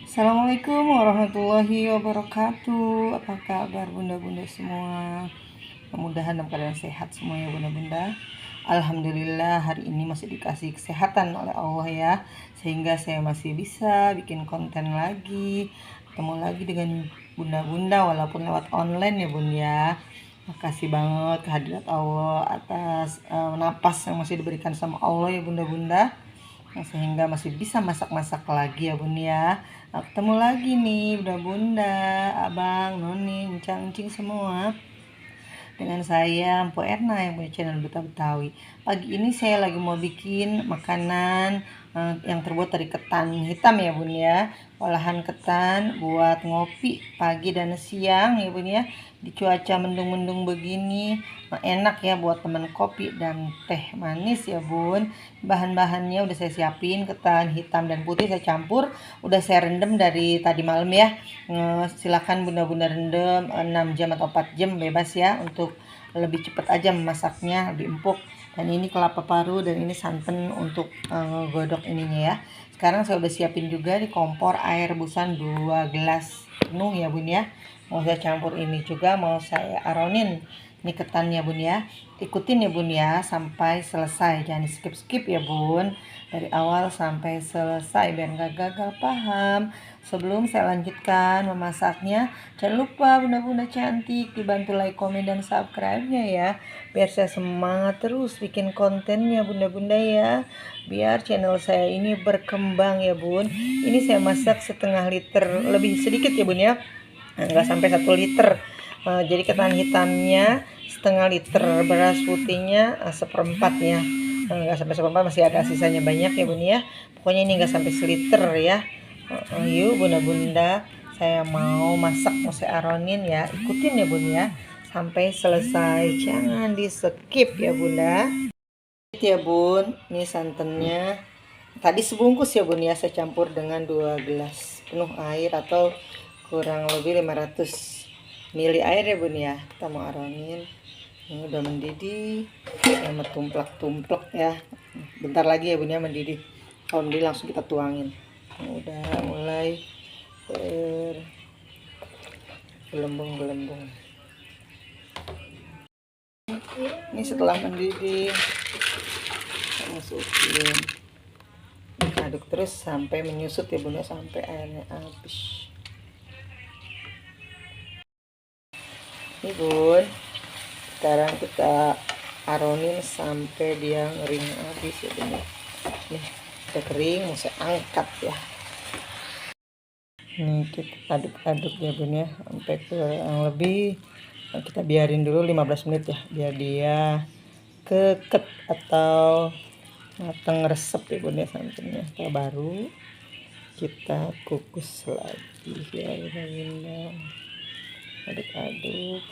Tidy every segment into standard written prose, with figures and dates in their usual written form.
Assalamualaikum warahmatullahi wabarakatuh. Apa kabar bunda-bunda semua? Mudah-mudahan dalam keadaan sehat semua ya bunda-bunda. Alhamdulillah hari ini masih dikasih kesehatan oleh Allah ya, sehingga saya masih bisa bikin konten lagi, ketemu lagi dengan bunda-bunda walaupun lewat online ya bun ya. Makasih banget kehadirat Allah atas napas yang masih diberikan sama Allah ya bunda-bunda, sehingga masih bisa masak-masak lagi ya bun ya. Nah, ketemu lagi nih bunda-bunda, abang, noni, encang-encing semua dengan saya Mpo Erna yang punya channel Duta Betawi. Pagi ini saya lagi mau bikin makanan yang terbuat dari ketan hitam ya bun ya. Olahan ketan buat ngopi pagi dan siang ya bun ya. Di cuaca mendung-mendung begini enak ya buat teman kopi dan teh manis ya bun. Bahan-bahannya udah saya siapin, ketan hitam dan putih saya campur, udah saya rendam dari tadi malam ya. Silakan bunda-bunda rendam 6 jam atau 4 jam bebas ya, untuk lebih cepat aja memasaknya, lebih empuk. Dan ini kelapa paru dan ini santan untuk godok ininya ya. Sekarang saya udah siapin juga di kompor air rebusan 2 gelas penuh ya bun ya. Mau saya campur ini juga, mau saya aronin ini ketannya bun ya. Ikutin ya bun ya sampai selesai, jangan di skip ya bun, dari awal sampai selesai biar nggak gagal paham. Sebelum saya lanjutkan memasaknya, jangan lupa bunda-bunda cantik dibantu like, komen, dan subscribe-nya ya, biar saya semangat terus bikin kontennya bunda-bunda ya, biar channel saya ini berkembang ya bun. Ini saya masak setengah liter lebih sedikit ya bun ya, nggak sampai 1 liter. Jadi ketan hitamnya setengah liter, beras putihnya seperempat ya, nggak sampai seperempat, masih ada sisanya banyak ya bun ya. Pokoknya ini nggak sampai seliter ya. Yuk bunda-bunda, saya mau masak, mau saya aronin ya, ikutin ya bun ya sampai selesai, jangan di skip ya bunda ya bun. Ini santannya tadi sebungkus ya bun ya, saya campur dengan 2 gelas penuh air atau kurang lebih 500 ml air ya bun ya. Kita mau aronin, ini udah mendidih ya, tumplak ya, bentar lagi ya bun ya mendidih. Kalau mendidih langsung kita tuangin. Udah mulai bergelembung-gelembung. Ini setelah mendidih kita masukin, aduk terus sampai menyusut ya bunda, sampai airnya habis. Ini bun, sekarang kita aronin sampai dia ngering habis ya bunda. Nih udah kering, mau saya angkat ya. Ini kita aduk-aduk ya bun ya sampai kurang lebih, kita biarin dulu 15 menit ya, biar dia keket atau matang resep ya bun ya santannya. Setelah baru kita kukus lagi ya bunda, aduk-aduk.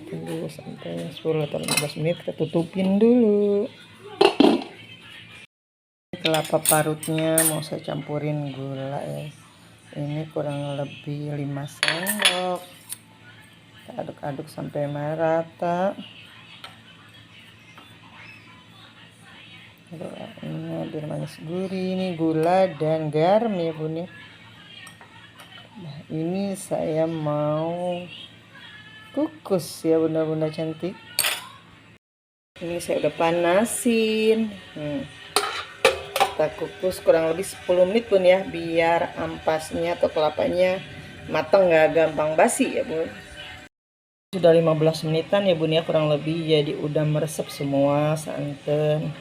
Tunggu sampai 10 atau 15 menit, kita tutupin dulu. Kelapa parutnya mau saya campurin gula ya, ini kurang lebih 5 sendok. Kita aduk-aduk sampai merata. Ini biar manis gurih. Ini gula dan garam ya bun ya. Nah, ini saya mau kukus ya bunda-bunda cantik. Ini saya udah panasin. Kita kukus kurang lebih 10 menit bun ya, biar ampasnya atau kelapanya matang, nggak gampang basi ya bun. Sudah 15 menitan ya bun ya kurang lebih, jadi udah meresap semua santan,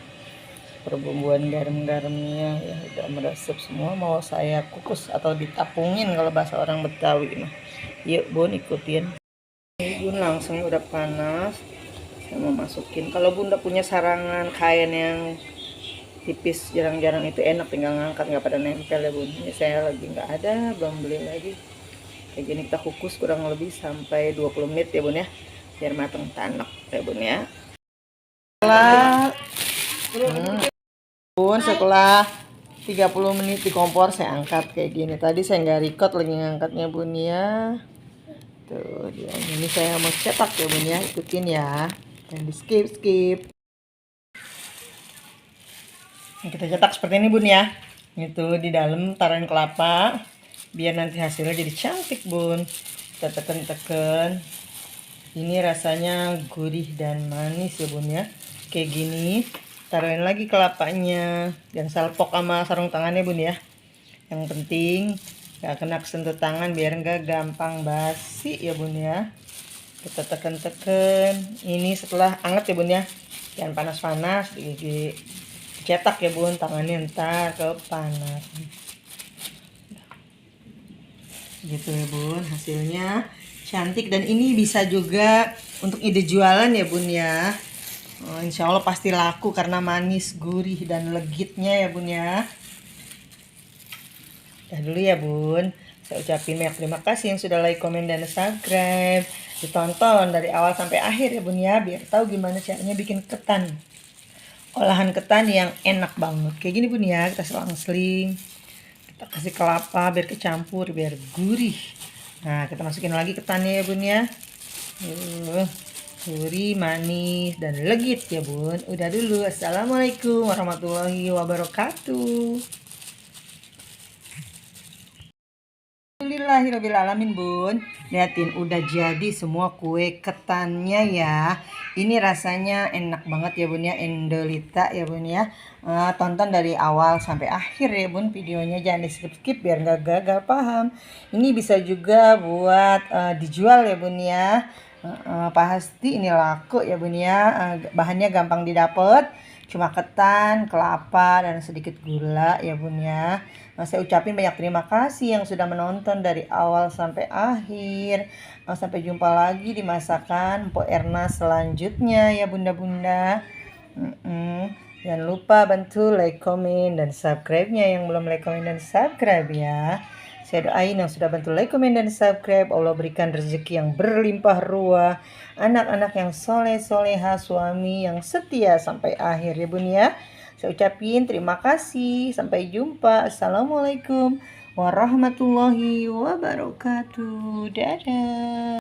perbumbuan garam-garamnya ya udah meresap semua. Mau saya kukus atau ditapungin kalau bahasa orang Betawi mah. Yuk bun ikutin. Ini bun langsung udah panas, saya mau masukin. Kalau bunda punya sarangan kain yang tipis jarang-jarang itu enak, tinggal ngangkat nggak pada nempel ya bun. Ini saya lagi nggak ada, belum beli lagi. Kayak gini kita kukus kurang lebih sampai 20 menit ya bun ya, biar matang tanak ya bun ya. Setelah 30 menit di kompor saya angkat kayak gini. Tadi saya nggak record lagi ngangkatnya bun ya. Tuh dia, ini saya mau cetak ya bun ya, ikutin ya, jangan di skip. Kita cetak seperti ini bun ya. Itu di dalam taruhin kelapa biar nanti hasilnya jadi cantik bun. Kita tekan-tekan. Ini rasanya gurih dan manis ya bun ya. Kayak gini. Taruhin lagi kelapanya. Jangan salpok sama sarung tangannya bun ya. Yang penting gak kena kesentuh tangan biar gak gampang basi ya bun ya. Kita tekan-tekan. Ini setelah anget ya bun ya. Jangan panas-panas, dicetak ya bun, tangannya ntar kepanas. Gitu ya bun, hasilnya cantik dan ini bisa juga untuk ide jualan ya bun ya. Insya Allah pasti laku karena manis, gurih dan legitnya ya bun ya. Dah dulu ya bun. Saya ucapin banyak terima kasih yang sudah like, komen, dan subscribe. Ditonton dari awal sampai akhir ya bun ya, biar tahu gimana caranya bikin ketan. Olahan ketan yang enak banget. Kayak gini bun ya, kita selang-seling. Kita kasih kelapa biar kecampur, biar gurih. Nah, kita masukin lagi ketannya ya bun ya. Gurih, manis, dan legit ya bun. Udah dulu. Assalamualaikum warahmatullahi wabarakatuh. Alhamdulillahirrahmanirrahim bun. Liatin udah jadi semua kue ketannya ya. Ini rasanya enak banget ya bun ya. Endolita ya bun ya. Tonton dari awal sampai akhir ya bun videonya. Jangan di skip biar nggak gagal paham. Ini bisa juga buat dijual ya bun ya. Pasti ini laku ya bun ya. Bahannya gampang didapat. Cuma ketan, kelapa, dan sedikit gula ya bun ya. Saya ucapin banyak terima kasih yang sudah menonton dari awal sampai akhir. Sampai jumpa lagi di masakan Mpok Erna selanjutnya ya bunda-bunda. Jangan lupa bantu like, komen, dan subscribe-nya yang belum like, komen, dan subscribe ya. Saya doain yang sudah bantu like, komen, dan subscribe, Allah berikan rezeki yang berlimpah ruah, anak-anak yang soleh-soleha, suami yang setia sampai akhir ya bun ya. Saya ucapin terima kasih. Sampai jumpa. Assalamualaikum warahmatullahi wabarakatuh. Dadah.